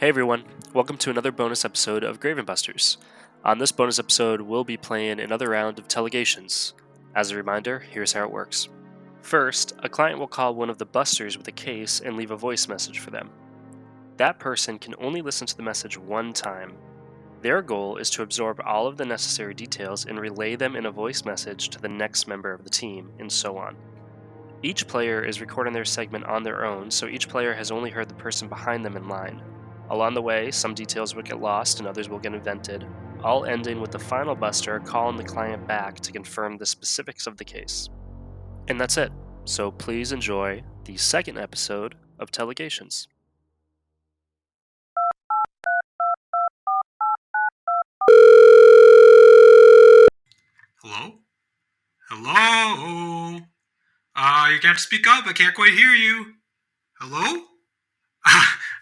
Hey everyone, welcome to another bonus episode of grave&bustrs. On this bonus episode, we'll be playing another round of Telegations. As a reminder, here's how it works. First, a client will call one of the busters with a case and leave a voice message for them. That person can only listen to the message one time. Their goal is to absorb all of the necessary details and relay them in a voice message to the next member of the team, and so on. Each player is recording their segment on their own, so each player has only heard the person behind them in line. Along the way, some details will get lost and others will get invented, all ending with the final buster calling the client back to confirm the specifics of the case. And that's it. So please enjoy the second episode of Telegations. Hello? Hello? You gotta speak up. I can't quite hear you. Hello?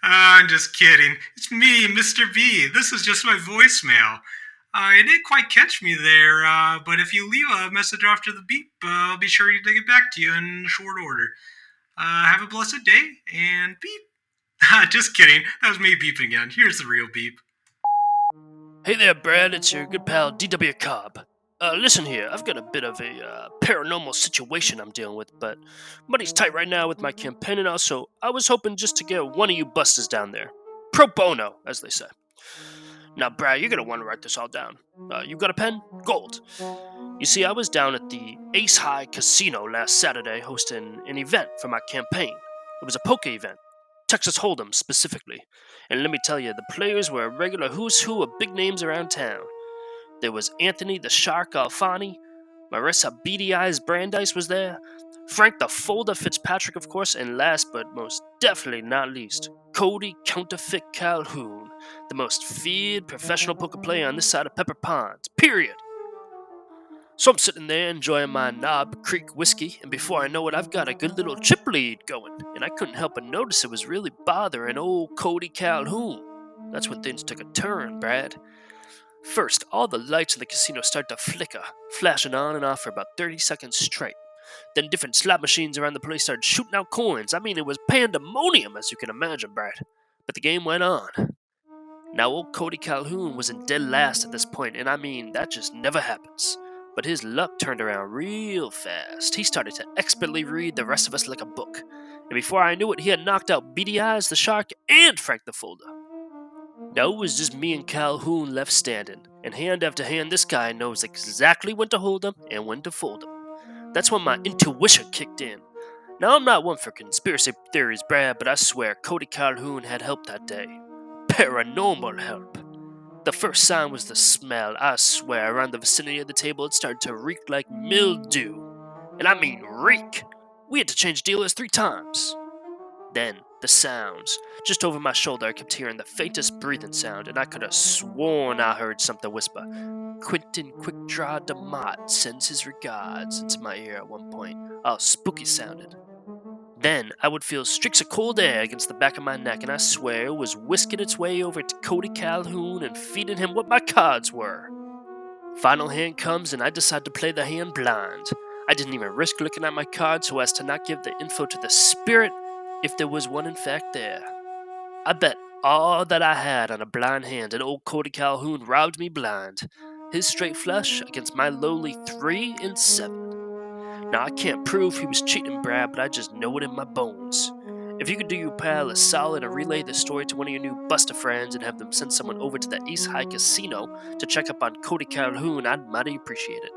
I'm just kidding. It's me, Mr. B. This is just my voicemail. You didn't quite catch me there, but if you leave a message after the beep, I'll be sure to get back to you in short order. Have a blessed day, and beep. Just kidding. That was me beeping again. Here's the real beep. Hey there, Brad. It's your good pal DW Cobb. Listen here, I've got a bit of a paranormal situation I'm dealing with, but money's tight right now with my campaign and all, so I was hoping just to get one of you busters down there. Pro bono, as they say. Now, Brad, you're gonna want to write this all down. You got a pen? Gold. You see, I was down at the Ace High Casino last Saturday hosting an event for my campaign. It was a poker event. Texas Hold'em specifically. And let me tell you, the players were a regular who's who of big names around town. There was Anthony the Shark Alfani, Marissa Beady Eyes Brandeis was there, Frank the Folder Fitzpatrick, of course, and last but most definitely not least, Cody Counterfeit Calhoun, the most feared professional poker player on this side of Pepper Ponds, period. So I'm sitting there enjoying my Knob Creek whiskey, and before I know it, I've got a good little chip lead going, and I couldn't help but notice it was really bothering old Cody Calhoun. That's when things took a turn, Brad. First, all the lights in the casino start to flicker, flashing on and off for about 30 seconds straight. Then different slot machines around the place started shooting out coins. I mean, it was pandemonium, as you can imagine, Brad. But the game went on. Now, old Cody Calhoun was in dead last at this point, and I mean, that just never happens. But his luck turned around real fast. He started to expertly read the rest of us like a book. And before I knew it, he had knocked out Beady Eyes, the Shark, and Frank the Folder. Now it was just me and Calhoun left standing, and hand after hand, this guy knows exactly when to hold him and when to fold him. That's when my intuition kicked in. Now I'm not one for conspiracy theories, Brad, but I swear Cody Calhoun had help that day. Paranormal help. The first sign was the smell. I swear, around the vicinity of the table it started to reek like mildew. And I mean reek. We had to change dealers 3 times. Then, the sounds. Just over my shoulder, I kept hearing the faintest breathing sound, and I could have sworn I heard something whisper. Quentin Quickdraw DeMott sends his regards into my ear at one point, all spooky sounded. Then, I would feel streaks of cold air against the back of my neck, and I swear it was whisking its way over to Cody Calhoun and feeding him what my cards were. Final hand comes, and I decide to play the hand blind. I didn't even risk looking at my cards so as to not give the info to the spirit, if there was one in fact there. I bet all that I had on a blind hand, and old Cody Calhoun robbed me blind. His straight flush against my lowly 3 and 7. Now I can't prove he was cheating, Brad, but I just know it in my bones. If you could do your pal a solid and relay this story to one of your new buster friends and have them send someone over to the Ace High Casino to check up on Cody Calhoun, I'd mighty appreciate it.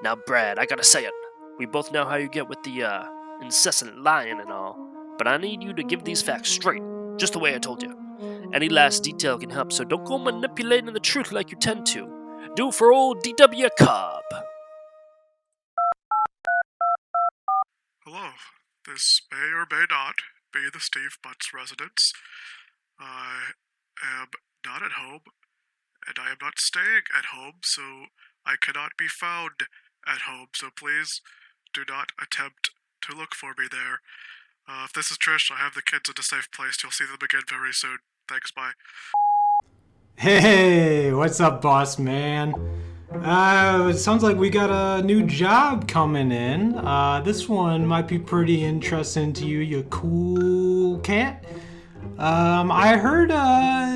Now, Brad, I gotta say it. We both know how you get with the, incessant lying and all. But I need you to give these facts straight, just the way I told you. Any last detail can help, so don't go manipulating the truth like you tend to. Do it for old DW Cobb. Hello, this may or may not be the Steve Butts residence. I am not at home, and I am not staying at home, so I cannot be found at home, so please do not attempt to look for me there. If this is Trish, I have the kids in a safe place. You'll see them again very soon. Thanks, bye. Hey, what's up, boss man? It sounds like we got a new job coming in. This one might be pretty interesting to you, you cool cat. I heard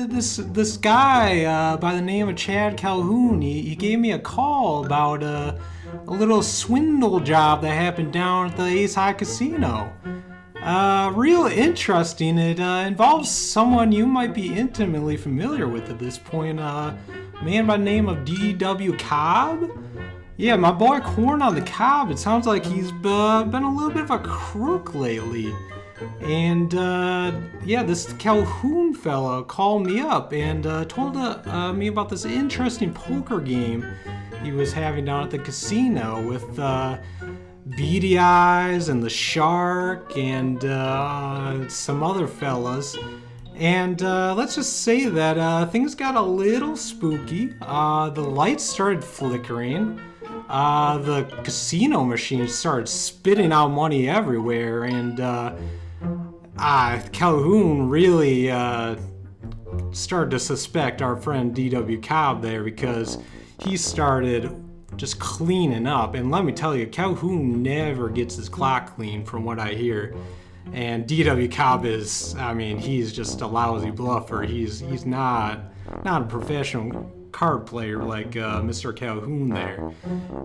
this guy by the name of Chad Calhoun. He gave me a call about a little swindle job that happened down at the Ace High Casino. Real interesting. It involves someone you might be intimately familiar with at this point. A man by the name of D.W. Cobb. Yeah, my boy Corn on the Cobb. It sounds like he's been a little bit of a crook lately. And yeah, this Calhoun fella called me up and told me about this interesting poker game he was having down at the casino with Beady Eyes and the Shark and some other fellas. And let's just say that things got a little spooky. The lights started flickering. The casino machine started spitting out money everywhere, and Calhoun really started to suspect our friend D.W. Cobb there because he started just cleaning up. And let me tell you, Calhoun never gets his clock clean from what I hear. And D.W. Cobb is, I mean, he's just a lousy bluffer. He's not a professional card player like Mr. Calhoun there.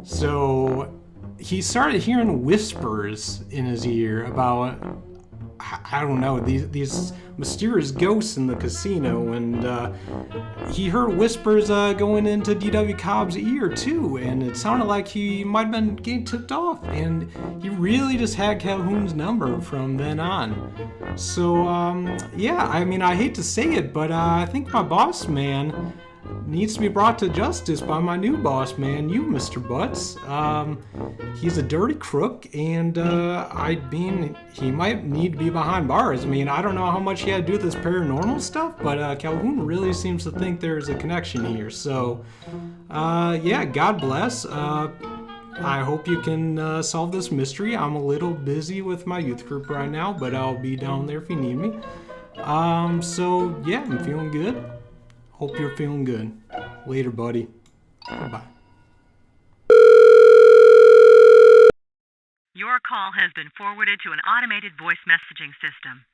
So he started hearing whispers in his ear about, I don't know, these mysterious ghosts in the casino, and he heard whispers going into D.W. Cobb's ear too, and it sounded like he might have been getting tipped off, and he really just had Calhoun's number from then on. So yeah, I mean, I hate to say it, but I think my boss man needs to be brought to justice by my new boss man, you, Mr. Butts. He's a dirty crook, and I mean, he might need to be behind bars. I mean, I don't know how much he had to do with this paranormal stuff, but Calhoun really seems to think there's a connection here. So, yeah, God bless. I hope you can solve this mystery. I'm a little busy with my youth group right now, but I'll be down there if you need me. So, yeah, I'm feeling good. Hope you're feeling good. Later, buddy. Bye-bye. Your call has been forwarded to an automated voice messaging system.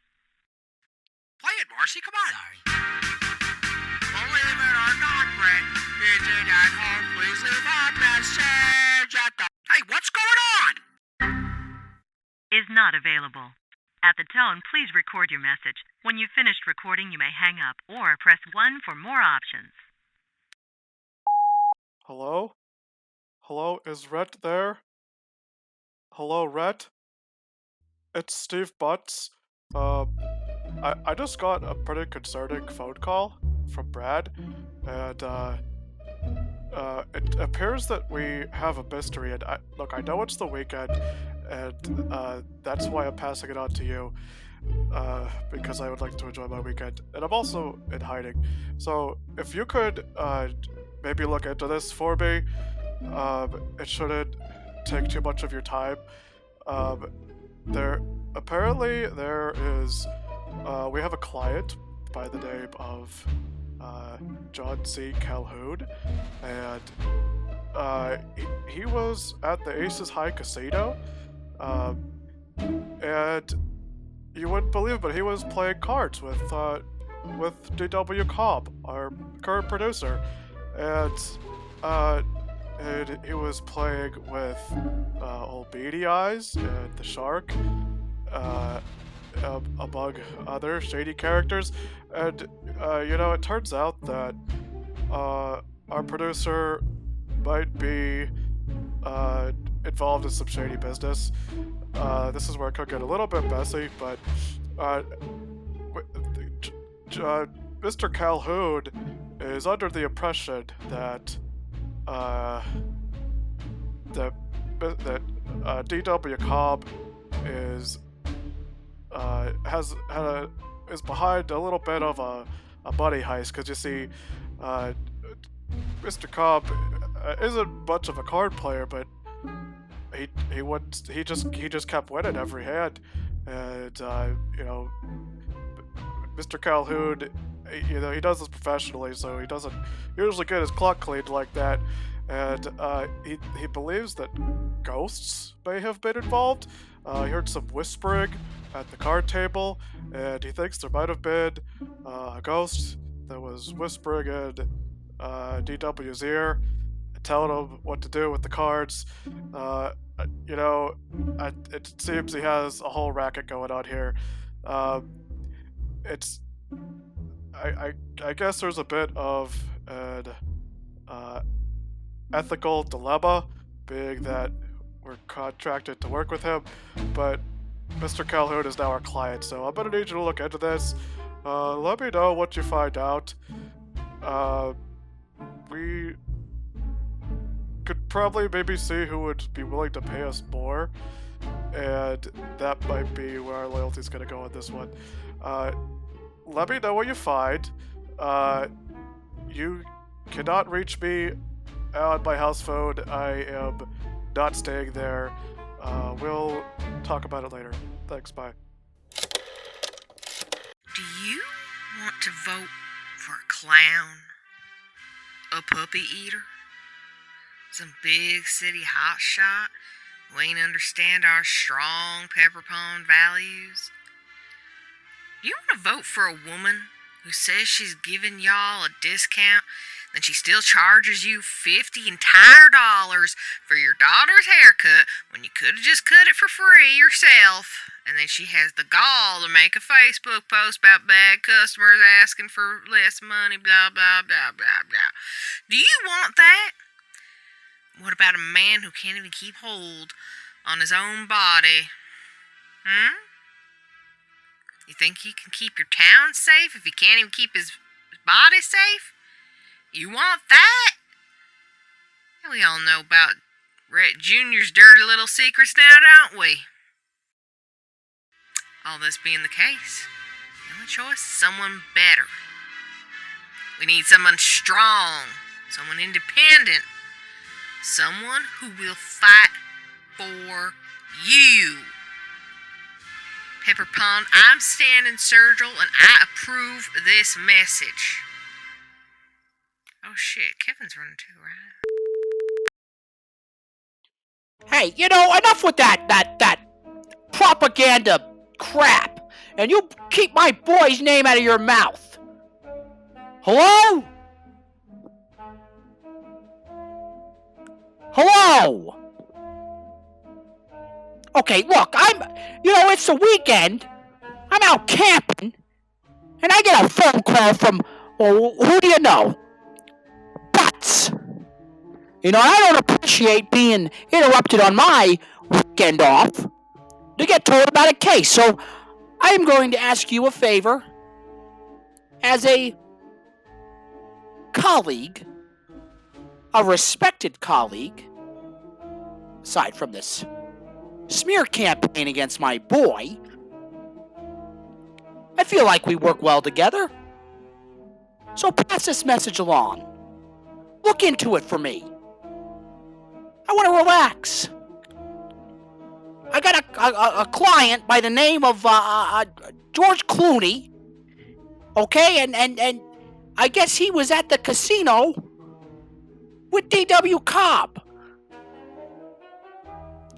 Play it, Marcy, come on. Sorry. Believe it or not, Brett, it did at home. Please leave a message at the... Hey, what's going on? Is not available. At the tone, please record your message. When you've finished recording, you may hang up or press 1 for more options. Hello? Hello, is Rhett there? Hello, Rhett? It's Steve Butts. I just got a pretty concerning phone call from Brad, and it appears that we have a mystery, and look, I know it's the weekend, and that's why I'm passing it on to you, because I would like to enjoy my weekend, and I'm also in hiding. So if you could maybe look into this for me, it shouldn't take too much of your time. There is we have a client by the name of John C. Calhoun, and he was at the Aces High Casino, and you wouldn't believe it, but he was playing cards with D.W. Cobb, our current producer, and he was playing with old Beady Eyes and the Shark, among other shady characters, and it turns out that our producer might be involved in some shady business. This is where it could get a little bit messy, but Mr. Calhoun is under the impression that D.W. Cobb is is behind a little bit of a money heist, because you see, Mr. Cobb isn't much of a card player, but he just kept winning every hand, and Mr. Calhoun, he does this professionally, so he doesn't usually get his clock cleaned like that, and he believes that ghosts may have been involved. He heard some whispering at the card table, and he thinks there might have been a ghost that was whispering in DW's ear, telling him what to do with the cards. Uh, you know, it seems he has a whole racket going on here. It's I guess there's a bit of an ethical dilemma, being that we're contracted to work with him, but Mr. Calhoun is now our client, so I'm gonna need you to look into this. Let me know what you find out. We could probably maybe see who would be willing to pay us more, and that might be where our loyalty's gonna go on this one. Let me know what you find. You cannot reach me on my house phone. I am not staying there. We'll talk about it later. Thanks, bye. Do you want to vote for a clown? A puppy eater? Some big city hotshot who ain't understand our strong pepper pond values? Do you want to vote for a woman who says she's giving y'all a discount, then she still charges you $50 entire dollars for your daughter's haircut when you could have just cut it for free yourself? And then she has the gall to make a Facebook post about bad customers asking for less money, blah, blah, blah, blah, blah. Do you want that? What about a man who can't even keep hold on his own body? You think he can keep your town safe if he can't even keep his body safe? You want that? We all know about Rhett Jr.'s dirty little secrets now, don't we? All this being the case, the only choice is someone better. We need someone strong, someone independent, someone who will fight for you. Pepper Pond, I'm standing Sergil, and I approve this message. Oh shit, Kevin's running too, right? Hey, enough with that propaganda crap. And you keep my boy's name out of your mouth. Hello? Hello? Okay, look, it's the weekend. I'm out camping. And I get a phone call from, well, who do you know? Butts. I don't appreciate being interrupted on my weekend off to get told about a case. So I'm going to ask you a favor as a colleague, a respected colleague, aside from this smear campaign against my boy. I feel like we work well together. So pass this message along. Look into it for me. I want to relax. I got a client by the name of George Clooney. Okay, and I guess he was at the casino with D.W. Cobb.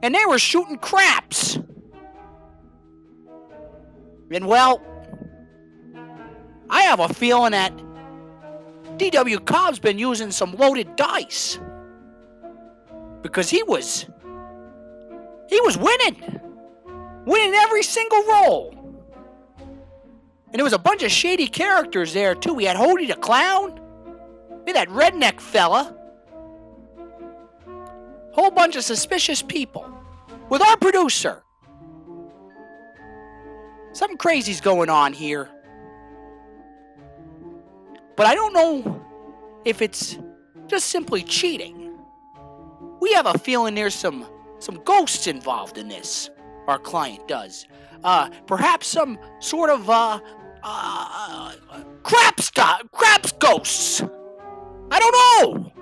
And they were shooting craps. And well, I have a feeling that D.W. Cobb's been using some loaded dice. Because he was winning. Winning every single roll. And there was a bunch of shady characters there, too. We had Hody the Clown. We had that redneck fella. Whole bunch of suspicious people. With our producer. Something crazy's going on here. But I don't know if it's just simply cheating. We have a feeling there's some ghosts involved in this. Our client does. Perhaps some sort of craps ghosts. I don't know.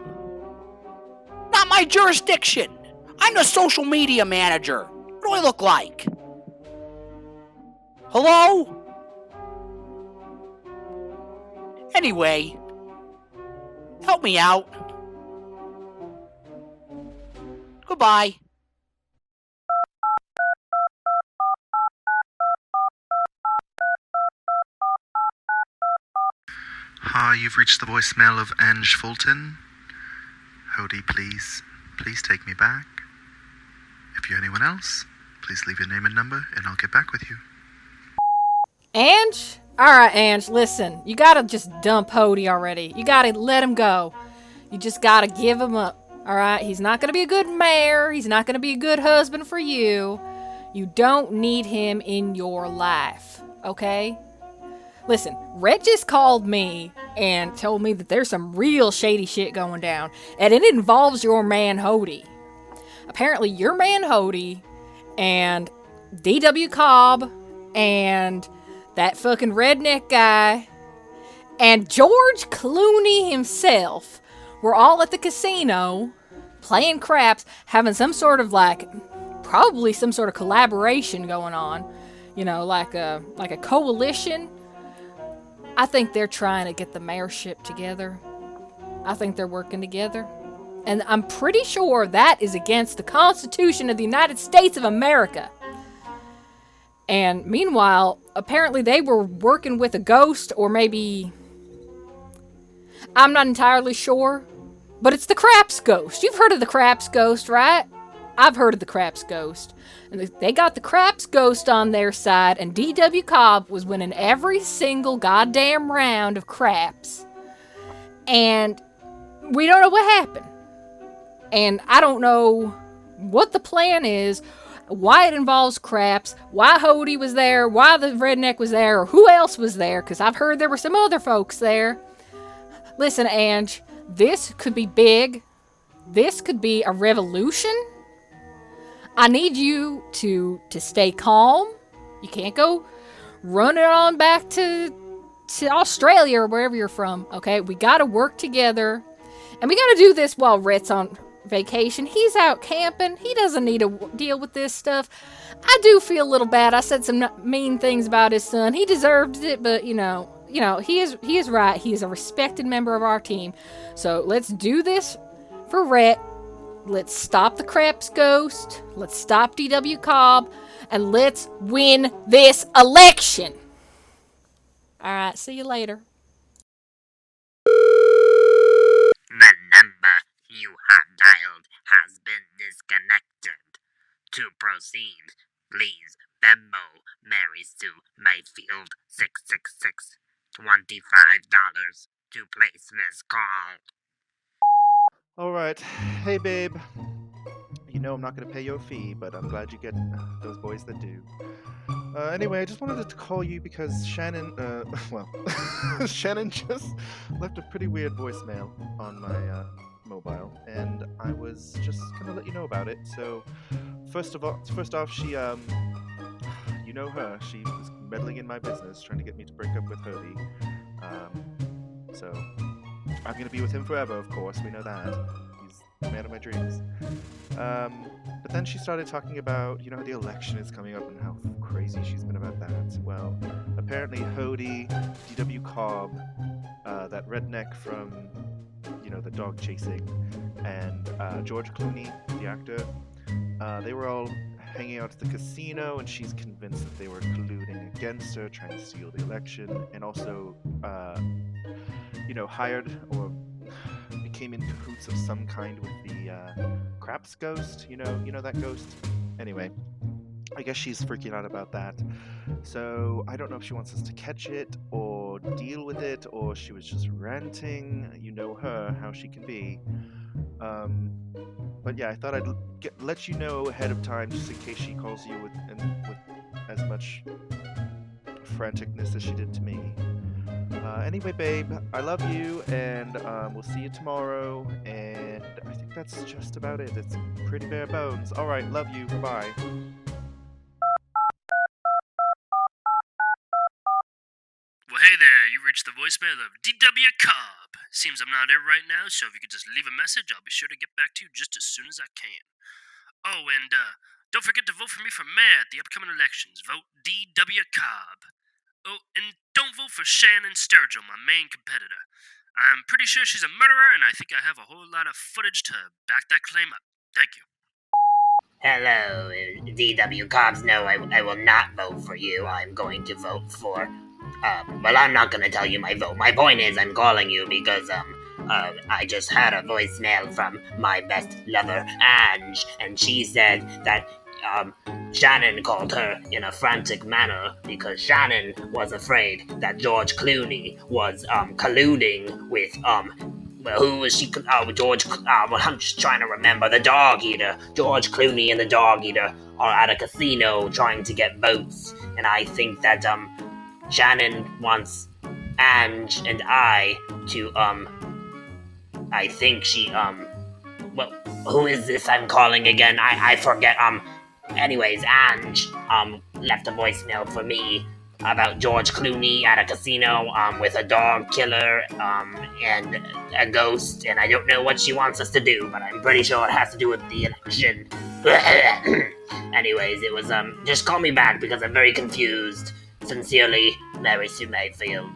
Not my jurisdiction. I'm the social media manager. What do I look like? Hello? Anyway, help me out. Goodbye. Hi, you've reached the voicemail of Ange Fulton. Hody, please take me back. If you're anyone else, please leave your name and number, and I'll get back with you. Ange? Alright, Ange, listen. You gotta just dump Hody already. You gotta let him go. You just gotta give him up. Alright? He's not gonna be a good mayor. He's not gonna be a good husband for you. You don't need him in your life. Okay? Listen, Rhett just called me and told me that there's some real shady shit going down. And it involves your man Hody. Apparently, your man Hody and D.W. Cobb and that fucking redneck guy and George Clooney himself were all at the casino playing craps, having some sort of probably some sort of collaboration going on. You know, like a coalition. I think they're trying to get the mayorship together. I think they're working together. And I'm pretty sure that is against the Constitution of the United States of America. And meanwhile, apparently they were working with a ghost, or maybe... I'm not entirely sure. But it's the Craps Ghost. You've heard of the Craps Ghost, right? I've heard of the Craps Ghost. And they got the Craps Ghost on their side, and D.W. Cobb was winning every single goddamn round of craps. And we don't know what happened. And I don't know what the plan is, why it involves craps, why Hody was there, why the redneck was there, or who else was there, because I've heard there were some other folks there. Listen, Ange, this could be big. This could be a revolution. I need you to stay calm. You can't go running on back to Australia or wherever you're from, okay? We gotta work together. And we gotta do this while Rhett's on vacation. He's out camping. He doesn't need to deal with this stuff. I do feel a little bad. I said some mean things about his son. He deserved it, but you know, he is right. He is a respected member of our team. So let's do this for Rhett. Let's stop the Craps Ghost. Let's stop D.W. Cobb. And let's win this election. Alright, see you later. The number you have dialed has been disconnected. To proceed, please Venmo Mary Sue Mayfield 666 $25 to place this call. Alright, hey babe. You know I'm not gonna pay your fee, but I'm glad you get those boys that do. Anyway, I just wanted to call you because Shannon, Shannon just left a pretty weird voicemail on my mobile, and I was just gonna let you know about it. So, first off, she, you know her, she was meddling in my business, trying to get me to break up with Hody. So, I'm gonna be with him forever, of course, we know that. He's the man of my dreams. But then she started talking about, the election is coming up and how crazy she's been about that. Well, apparently Hody, D.W. Cobb, that redneck from, the dog chasing, and George Clooney, the actor, they were all hanging out at the casino, and she's convinced that they were colluding against her, trying to steal the election, and also, hired or became in cahoots of some kind with the Craps Ghost, you know that ghost? Anyway, I guess she's freaking out about that. So I don't know if she wants us to catch it or deal with it, or she was just ranting. You know her, how she can be. But yeah, I thought I'd let you know ahead of time, just in case she calls you with as much franticness as she did to me. Anyway, babe, I love you, and we'll see you tomorrow, and I think that's just about it. It's pretty bare bones. Alright, love you, bye-bye. Well, hey there, you reached the voicemail of D.W. Cobb. Seems I'm not there right now, so if you could just leave a message, I'll be sure to get back to you just as soon as I can. Oh, and don't forget to vote for me for mayor at the upcoming elections. Vote D.W. Cobb. Oh, and don't vote for Shannon Sturgill, my main competitor. I'm pretty sure she's a murderer, and I think I have a whole lot of footage to back that claim up. Thank you. Hello, D.W. Cobbs. No, I will not vote for you. I'm going to vote for Well, I'm not gonna tell you my vote. My point is, I'm calling you because, I just had a voicemail from my best lover, Ange, and she said that, Shannon called her in a frantic manner because Shannon was afraid that George Clooney was, colluding with, well, who was she? Oh, George. Well, I'm just trying to remember. The dog eater. George Clooney and the dog eater are at a casino trying to get votes, and I think that, Shannon wants Ange and I to, I think she, well, who is this I'm calling again? I forget, anyways, Ange, left a voicemail for me about George Clooney at a casino, with a dog killer, and a ghost, and I don't know what she wants us to do, but I'm pretty sure it has to do with the election. Anyways, it was, just call me back because I'm very confused. Sincerely, Mary Sue Mayfield.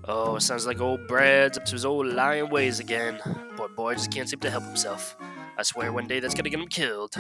Oh, it sounds like old Brad's up to his old lying ways again. Poor boy just can't seem to help himself. I swear one day that's gonna get him killed.